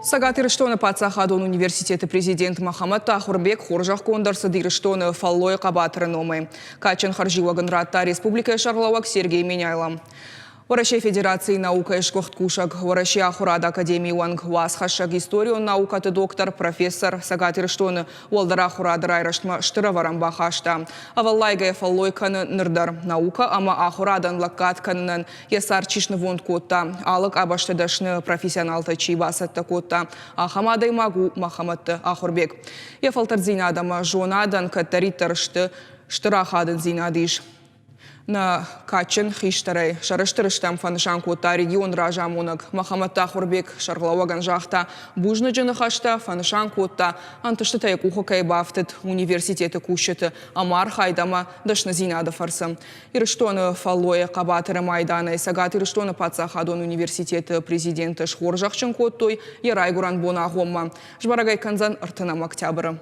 Сагат Ирыштоны Пацахадон университеты президент Махамад Тахурбек Хоржах Кондарсы Дирыштоны Фаллой Кабатыры номы. Качан Харживаган Ратта Республика Шарлауак Сергей Меняйлам. Варашей Федерации наука и шкохткушак, Варашей Ахурада Академии Уанг Васхашак историю наукаты доктор, профессор Сагат Ирыштоны Уалдара Ахурада Райраштма Штыраварам Бахашта. Аваллайга Фаллой Каны Нырдар наука, ама Ахурадан Лакат Каннан Ясар Чишны Вонд Котта, Алык Абаштадашны профессионалта Чибасатта Котта, Ахамадай Магу Махамад Ахурбек. Ефалтар Зинадама Жонадан Каттариттарышты Штырахадын Зинадиш. На Качен Хиштарай, Шарыштырыштам Фанышанкота регион Ражамунак, Махамад Тахурбек, Шарлауаган Жахта, Бужныджаны Хашта, Фанышанкота, Антыштытай Кухакай Бафтет, университеты Кушеты, Амар Хайдама, Дашназинада Фарсам. Ирыштоны Фаллоя Кабатыры Майдана и Сагат Ирыштоны Пацахадон университеты президента Шхоржахченкоттой, Ярайгуран Бонагомма, Жбарагай Канзан Артынам Октябры.